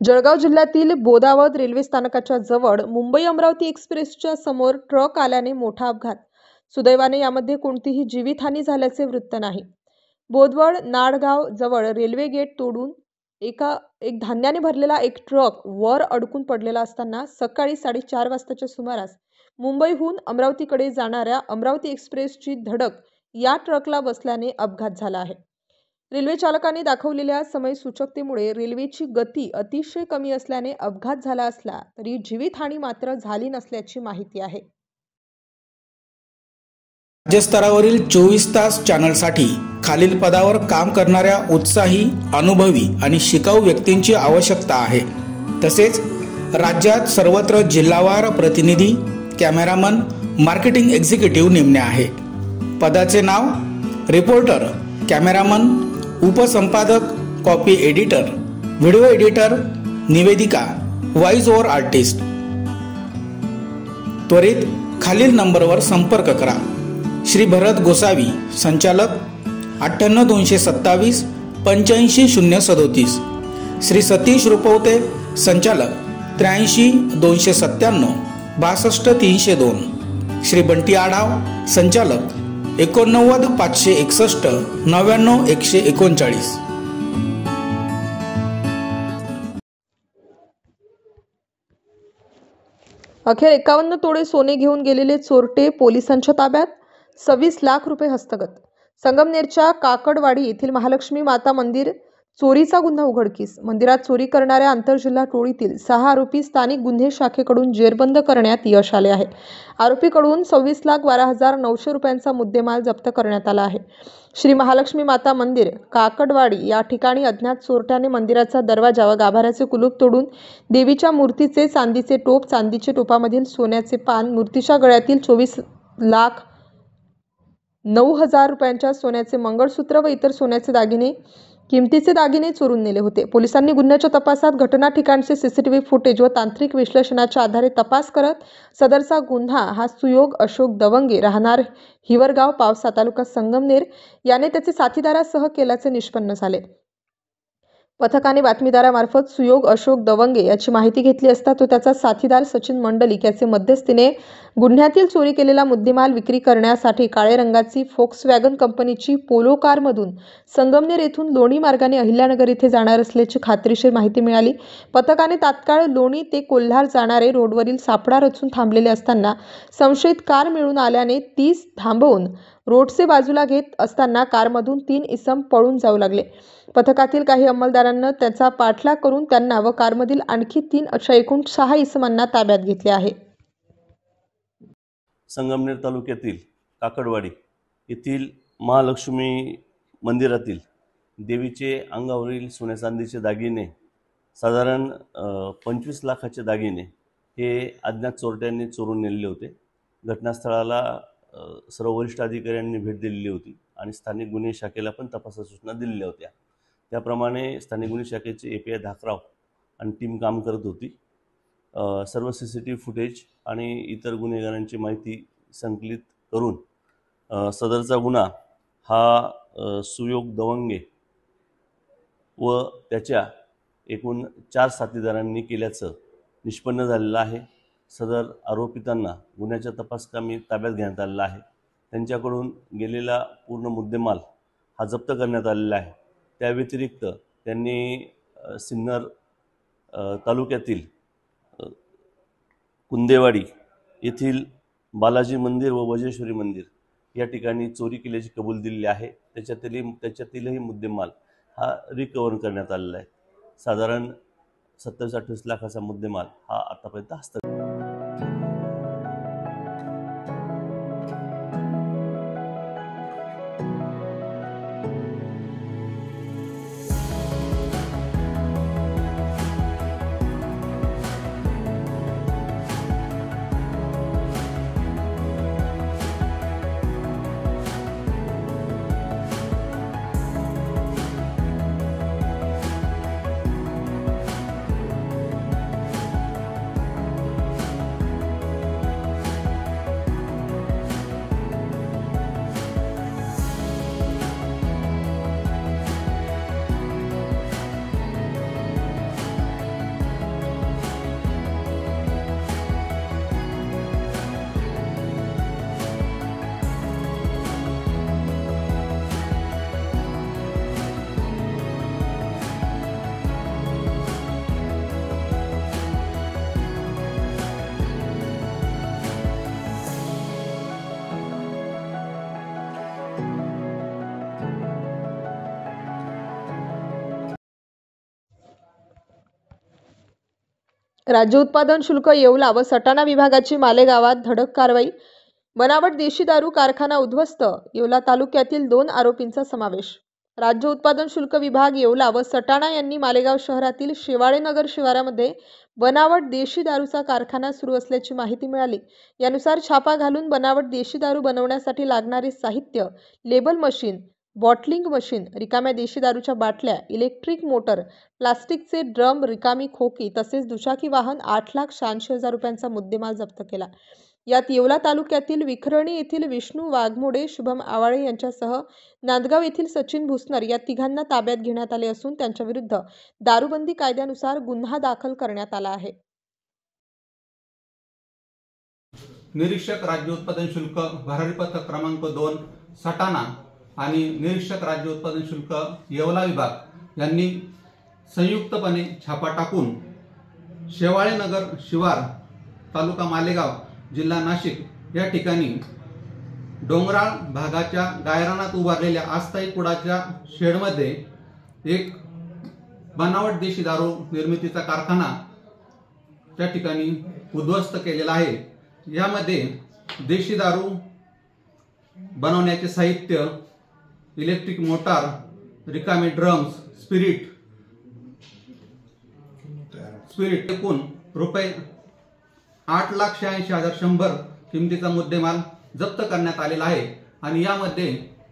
जळगाव जिल्ह्यातील बोदावद रेल्वे स्थानकाच्या जवळ मुंबई अमरावती एक्सप्रेसच्या समोर ट्रक आल्याने मोठा अपघात। सुदैवाने यामध्ये कोणतीही जीवितहानी झाल्याचे वृत्त नाही। बोदवड नाडगाव जवळ रेल्वे गेट तोडून एक धान्याने भरलेला एक ट्रक वर अडकून पडलेला असताना सकाळी 4:30 वाजताच्या सुमारास मुंबईहून अमरावतीकडे जाणाऱ्या अमरावती एक्सप्रेसची धडक या ट्रकला बसल्याने अपघात झाला आहे। रेल्वे चालकाने दाखवलेल्या समय सूचकतेमुळे रेल्वेची गती अतिशय कमी असल्याने अपघात झाला असला तरी जीवितहानी मात्र झाली नसल्याची माहिती आहे। राज्यस्तरावरील 24 तास चॅनलसाठी खालील पदावर काम करणाऱ्या उत्साही, अनुभवी आणि शिकाऊ व्यक्तींची आवश्यकता आहे। तसेच राज्यात सर्वत्र जिल्हावार प्रतिनिधी, कॅमेरामन, मार्केटिंग एक्झिक्युटिव्ह नेमणे आहे। पदाचे नाव: रिपोर्टर, कॅमेरामन, उपसंपादक, कॉपी एडिटर, व्हिडिओ एडिटर, निवेदिका, व्हॉइस ओव्हर आर्टिस्ट। त्वरित खालील नंबरवर संपर्क करा। श्री भरत गोसावी, संचालक, 98 227 85 037। श्री सतीश रुपवते, संचालक, 83 297 62 302। श्री बंटी आढाव, संचालक, 89 561 99 139। अखेर 51 तोळे सोने घेऊन गेलेले चोरटे पोलिसांच्या ताब्यात, 26 लाख रुपये हस्तगत। संगमनेरच्या काकडवाडी येथील महालक्ष्मी माता मंदिर चोरीचा गुन्हा उघडकीस। मंदिरात चोरी करणाऱ्या आंतरजिल्हा टोळीतील 6 आरोपी स्थानिक गुन्हे शाखेकडून जेरबंद करण्यात यश आले आहे। आरोपीकडून 26,12,900 रुपयांचा मुद्देमाल जप्त करण्यात आला आहे। श्री महालक्ष्मी माता मंदिर काकडवाडी या ठिकाणी अज्ञात चोरट्याने मंदिराचा दरवाजा व गाभाऱ्याचे कुलूप तोडून देवीच्या मूर्तीचे चांदीचे टोप, चांदीचे टोपामधील सोन्याचे पान, मूर्तीच्या गळ्यातील 24,09,000 रुपयांच्या सोन्याचे मंगळसूत्र व इतर सोन्याचे दागिने, किमतीचे दागिने चोरून नेले होते। पोलिसांनी गुन्ह्याच्या तपासात घटना ठिकाणचे सीसीटीव्ही फुटेज व तांत्रिक विश्लेषणाच्या आधारे तपास करत सदरचा गुन्हा हा सुयोग अशोक दवंगे राहणार हिवरगाव, पावसा, तालुका संगमनेर याने त्याचे साथीदारासह केल्याचे निष्पन्न झाले। पथकाने बातमीदारामार्फत सुयोग अशोक दवंगे याची माहिती घेतली असता तो त्याचा साथीदार सचिन मंडलिक याचे मध्यस्थीने गुन्ह्यातील चोरी केलेला मुद्देमाल विक्री करण्यासाठी काळे रंगाची फोक्सवॅगन कंपनीची पोलो कारमधून संगमनेर येथून लोणी मार्गाने अहिल्यानगर येथे जाणार असल्याची खात्रीशीर माहिती मिळाली। पथकाने तात्काळ लोणी ते कोल्हार जाणारे रोडवरील सापळा रचून थांबलेले असताना संशयित कार मिळून आल्याने 30 थांबवून रोडचे बाजूला घेत असताना कारमधून 3 इसम पळून जाऊ लागले। पथकातील काही अंमलदारांना त्याचा पाठलाग करून त्यांना व कारमधील आणखी 3 अशा एकूण 6 इसमांना ताब्यात घेतले आहे। संगमनेर तालुक्यातील काकडवाडी येथील महालक्ष्मी मंदिरातील देवीचे अंगावरील सोन्या चांदीचे दागिने साधारण 25 लाखाचे दागिने हे अज्ञात चोरट्यांनी चोरून नेलेले होते। घटनास्थळाला सर्व वरिष्ठ अधिकाऱ्यांनी भेट दिलेली होती आणि स्थानिक गुन्हे शाखेला पण तपासाच्या सूचना दिलेल्या होत्या। त्याप्रमाणे स्थानिक गुन्हे शाखेचे API धाकराव आणि टीम काम करत होती। सर्व CCTV फुटेज आणि इतर गुन्हेगारांची माहिती संकलित करून सदरचा गुन्हा हा सुयोग दवंगे व त्याच्या एकूण 4 साथीदारांनी केल्याचं निष्पन्न झालेलं आहे। सदर आरोपितांना गुन्ह्याच्या तपासकामी ताब्यात घेण्यात आलेला आहे। त्यांच्याकडून गेलेला पूर्ण मुद्देमाल हा जप्त करण्यात आलेला आहे। त्या व्यतिरिक्त त्यांनी सिन्नर तालुक्यातील कुंदेवाडी येथील बालाजी मंदिर व वज्रेश्वरी मंदिर या ठिकाणी चोरी केल्याची कबूल दिलेली आहे। त्याच्यातीलही मुद्देमाल हा रिकव्हर करण्यात आलेला आहे। साधारण 27-28 लाखाचा मुद्देमाल हा आतापर्यंत हस्तगत राज्य उत्पादन शुल्क येवला व सटाणा विभागाची मालेगावात धडक कारवाई. बनावट देशी दारू कारखाना उद्ध्वस्त. येवला तालुक्यातील 2 आरोपींचा समावेश. राज्य उत्पादन शुल्क विभाग येवला व सटाणा यांनी मालेगाव शहरातील शिवाळेनगर शिवारामध्ये बनावट देशी दारूचा कारखाना सुरू असल्याची माहिती मिळाली. यानुसार छापा घालून बनावट देशी दारू बनवण्यासाठी लागणारे साहित्य, लेबल मशीन, बॉटलिंग मशीन, रिकाम्या देशी दारूच्या बाटल्या, इलेक्ट्रिक मोटर, प्लास्टिकचे ड्रम, रिकामी खोकी तसेच दुचाकी वाहन 8,86,000 रुपयांचा मुद्देमाल जप्त केला. यात येवला तालुक्यातील विखरणी येथील विष्णू वाघमोडे, शुभम आवाळे यांच्यासह नांदगाव येथील सचिन भुसनर या तिघांना ताब्यात घेण्यात आले असून त्यांच्याविरुद्ध दारूबंदी कायद्यानुसार गुन्हा दाखल करण्यात आला आहे. निरीक्षक राज्य उत्पादन शुल्क भरारी पथक क्रमांक 2 सटाणा आणि निरीक्षक राज्य उत्पादन शुल्क येवला विभाग यांनी संयुक्तपणे छापा टाकून शेवाळेनगर शिवार तालुका मालेगाव जिल्हा नाशिक या ठिकाणी डोंगराळ भागाच्या गायरानात उभारलेल्या अस्थायी कुडाच्या शेडमध्ये एक बनावट देशी दारू निर्मितीचा कारखाना त्या ठिकाणी उद्ध्वस्त केलेला आहे. यामध्ये देशी दारू बनवण्याचे साहित्य, इलेक्ट्रिक मोटार, रिकामे ड्रम्स, स्पिरिट एकूण रुपये 8,86,100 किमतीचा मुद्देमाल जप्त करण्यात आलेला आहे आणि यामध्ये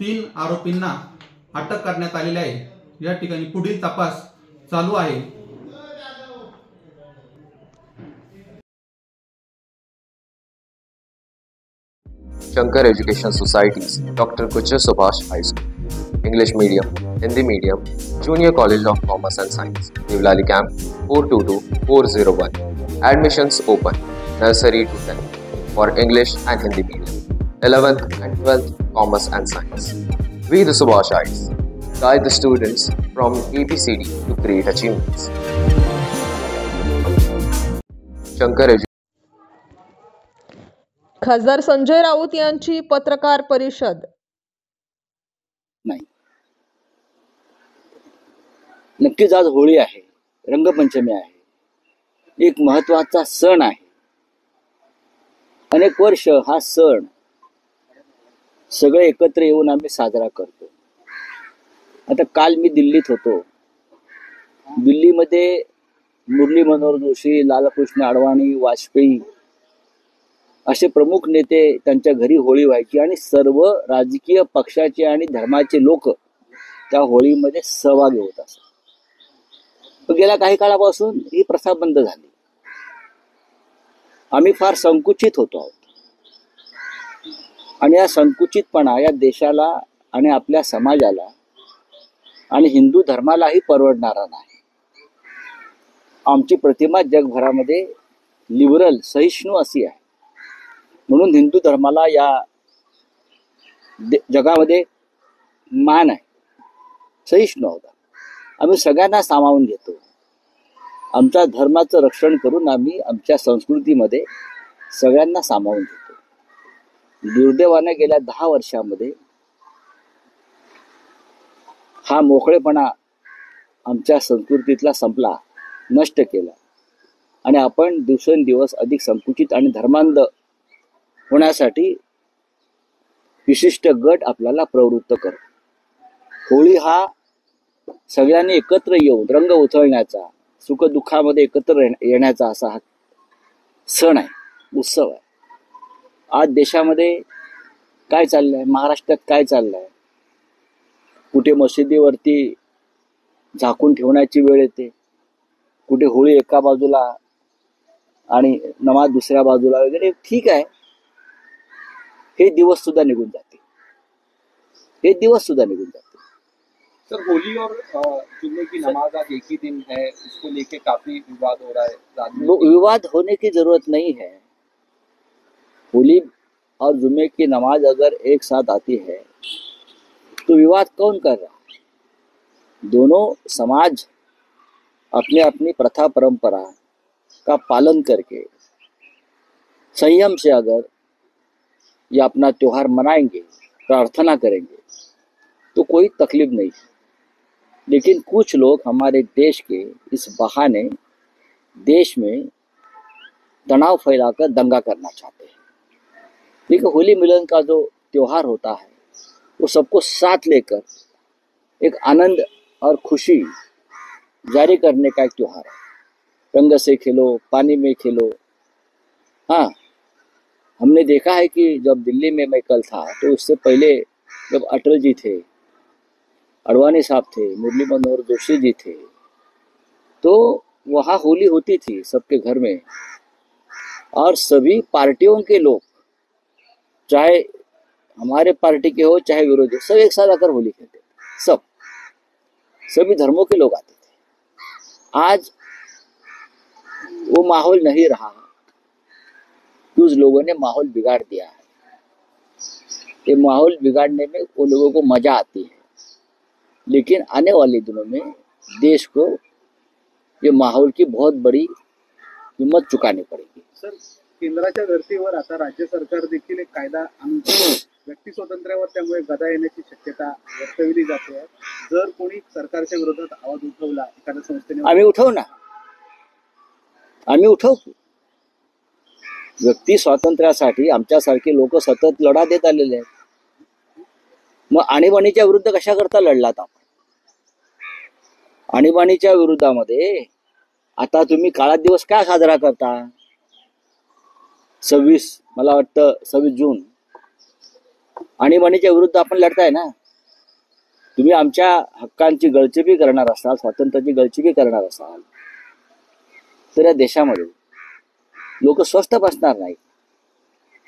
3 आरोपींना अटक करण्यात आलेली आहे. या ठिकाणी पुढील तपास चालू आहे. Shankar Education Societies, Dr. Kuchar Subhash High School, English Medium, Hindi Medium, Junior College of Commerce and Science, Nivlali Camp 422401. Admissions open, nursery to 10th for English and Hindi Medium, 11th and 12th Commerce and Science. We the Subhashites guide the students from ABCD to great achievements. Shankar Education. खासदार संजय राऊत यांची पत्रकार परिषद. नाही, नक्कीच आज होळी आहे, रंगपंचमी आहे, एक महत्वाचा सण आहे. अनेक वर्ष हा सण सगळे एकत्र येऊन आम्ही साजरा करतो. आता काल मी दिल्लीत होतो. दिल्लीमध्ये मुरली मनोहर जोशी, लालकृष्ण अडवाणी, वाजपेयी असे प्रमुख नेते त्यांच्या घरी होळी व्हायची आणि सर्व राजकीय पक्षाचे आणि धर्माचे लोक त्या होळीमध्ये सहभागी होत असत. गेल्या काही काळापासून ही प्रथा बंद झाली. आम्ही फार संकुचित होतो आहोत आणि या संकुचितपणा या देशाला आणि आपल्या समाजाला आणि हिंदू धर्मालाही परवडणारा नाही. आमची प्रतिमा जगभरामध्ये लिबरल, सहिष्णू अशी आहे. म्हणून हिंदू धर्माला या जगामध्ये मान आहे, सहिष्णू होता. आम्ही सगळ्यांना सामावून घेतो. आमच्या धर्माचं रक्षण करून आम्ही आमच्या संस्कृतीमध्ये सगळ्यांना सामावून घेतो. दुर्दैवाने गेल्या 10 वर्षामध्ये हा मोकळेपणा आमच्या संस्कृतीतला संपला, नष्ट केला आणि आपण दिवसेंदिवस अधिक संकुचित आणि धर्मांध होण्यासाठी विशिष्ट गट आपल्याला प्रवृत्त करतो. होळी हा सगळ्यांनी एकत्र येऊन रंग उधळण्याचा, सुखदुःखामध्ये एकत्र येण्याचा असा हा सण आहे, उत्सव आहे. आज देशामध्ये काय चाललंय, महाराष्ट्रात काय चाललंय, कुठे मशिदीवरती झाकून ठेवण्याची वेळ येते, कुठे होळी एका बाजूला आणि नमाज दुसऱ्या बाजूला वगैरे. ठीक आहे, हे दिवस सुद्धा निघून जाते, हे दिवस सुद्धा निघून जाते. सर, होली और जुम्मे की नमाज आज एक ही दिन है, इसको लेके काफी विवाद हो रहा है. विवाद होने की जरूरत नहीं है. होली और जुम्मे की नमाज अगर एक साथ आती है तो विवाद कौन कर रहा है? दोनों समाज अपनी अपनी प्रथा परंपरा का पालन करके संयम से अगर ये अपना त्योहार मनाएंगे, प्रार्थना करेंगे तो कोई तकलीफ नहीं. लेकिन कुछ लोग हमारे देश के इस बहाने देश में तनाव फैलाकर दंगा करना चाहते हैं। लेकिन होली मिलन का जो त्योहार होता है वो सबको साथ लेकर एक आनंद और खुशी जारी करने का एक त्योहार है। रंग से खेलो, पानी में खेलो। हाँ, हमने देखा है कि जब दिल्ली में मैं कल था तो उससे पहले जब अटल जी थे, अडवाणी साहब थे, मुरली मनोहर जोशी जी थे, तो वहाँ होली होती थी सबके घर में, और सभी पार्टियों के लोग, चाहे हमारे पार्टी के हो चाहे विरोधी, सब एक साथ आकर होली खेलते थे। सभी धर्मों के लोग आते थे। आज वो माहौल नहीं रहा। कुछ लोगों ने माहौल बिगाड़ दिया है। ये माहौल बिगाड़ने में वो लोगों को मजा आती है, लेकिन आने वाले दिनों में देश को ये माहौल की बहुत बड़ी किंमत चुकानी पड़ेगी। सर, केंद्राच्या धर्तीवर आता राज्य सरकार देखील एक कायदा आणून व्यक्ती स्वातंत्र्यावर त्यामुळे गदा येण्याची शक्यता वर्तवली जाते आहे। जर कोणी सरकारच्या विरोधात आवाज उठवला एखाद्या संस्थेने, आम्ही उठवू। व्यक्ती स्वातंत्र्यासाठी आमच्यासारखे लोक सतत लढा देत आलेले आहेत। मग आणीबाणीच्या विरुद्ध कशा करता लढलात आपण? आणीबाणीच्या विरुद्धामध्ये आता तुम्ही काळा दिवस काय साजरा करता? 26 जून आणीबाणीच्या विरुद्ध आपण लढताय ना। तुम्ही आमच्या हक्कांची गळचेपी करणार असाल, स्वातंत्र्याची गळचेपी करणार असाल, तर या देशामध्ये लोक स्वस्थ बसणार नाही।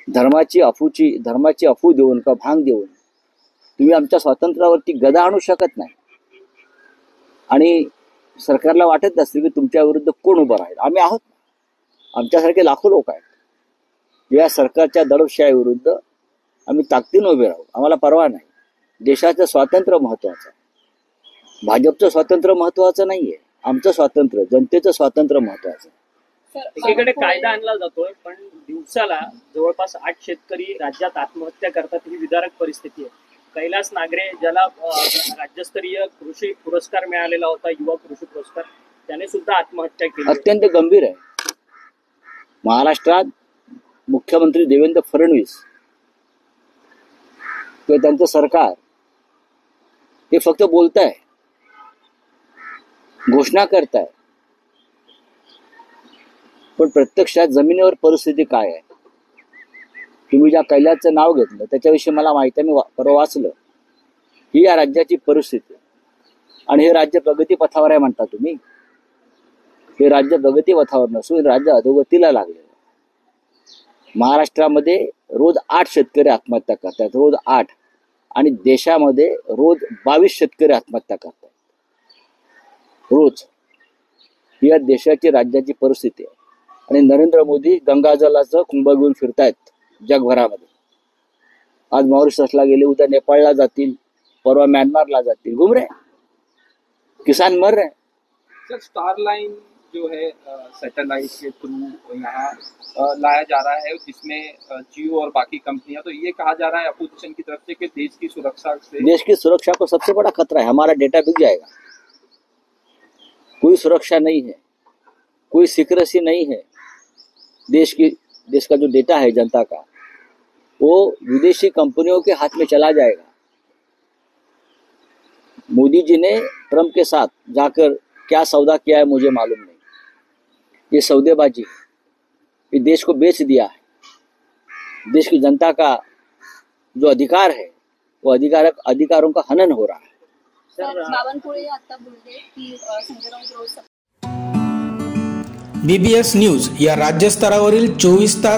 धर्माची अफू देऊन का भांग देऊन तुम्ही आमच्या स्वातंत्र्यावरती गदा आणू शकत नाही। आणि सरकारला वाटत असते की तुमच्या विरुद्ध कोण उभं राहील? आम्ही आहोत। आमच्यासारखे लाखो लोक आहेत। या सरकारच्या दडपशाही विरुद्ध आम्ही ताकदीने उभे राहू। आम्हाला परवा नाही। देशाचं स्वातंत्र्य महत्वाचं आहे। भाजपचं स्वातंत्र्य महत्वाचं नाहीये। आमचं स्वातंत्र्य, जनतेचं स्वातंत्र्य महत्वाचं आहे। एकीकडे कायदा आणला जातोय, पण दिवसाला जवळपास 8 शेतकरी राज्यात आत्महत्या करतात, ही विदारक परिस्थिती आहे। कैलास नागरे, ज्याला राज्यस्तरीय कृषी पुरस्कार मिळालेला होता, युवा कृषी पुरस्कार, त्याने सुद्धा आत्महत्या केली। अत्यंत गंभीर आहे। महाराष्ट्रात मुख्यमंत्री देवेंद्र फडणवीस किंवा त्यांचं सरकार हे फक्त बोलताय, घोषणा करताय, पण प्रत्यक्षात जमिनीवर परिस्थिती काय आहे? तुम्ही ज्या कैलासचं नाव घेतलं त्याच्याविषयी मला माहिती आहे, मी परवा वाचलं। ही या राज्याची परिस्थिती, आणि हे राज्य प्रगतीपथावर आहे म्हणता तुम्ही। हे राज्य प्रगतीपथावर नसून राज्य अधोगतीला लागले। महाराष्ट्रामध्ये रोज 8 शेतकरी आत्महत्या करतात, रोज 8, आणि देशामध्ये रोज 22 शेतकरी आत्महत्या करतात रोज। ही या देशाची राज्याची परिस्थिती आहे। आणि नरेंद्र मोदी गंगाजलाचं कुंभ घेऊन फिरतायत जगभरामध्ये। आज मॉरिशसला गेले, उद्या नेपाळला जातील, परवा म्यांमारला जातील। घूम रहे, किसान मर रहे। सर, स्टारलाइन जो है सैटेलाइट के थ्रू यहाँ लाया जा रहा है, जिसमें जियो और बाकी कंपनियां, तो ये कहा जा रहा है अपोजिशन की तरफ से कि देश की सुरक्षा को सबसे बड़ा खतरा है। हमारा डेटा बिक जाएगा। कोई सुरक्षा नहीं है, कोई सीक्रेसी नहीं है। देश का जो डेटा है जनता का, वो विदेशी कंपनियों के हाथ में चला जाएगा। मोदी जी ने ट्रंप के साथ जाकर क्या सौदा किया है मुझे मालूम नहीं। ये सौदेबाजी, ये देश को बेच दिया है। देश की जनता का जो अधिकार है वो अधिकारों का हनन हो रहा है। बावनकुळे आता बोलले की संजय राऊत BBS न्यूज या राज्यस्तरावरील 24 तास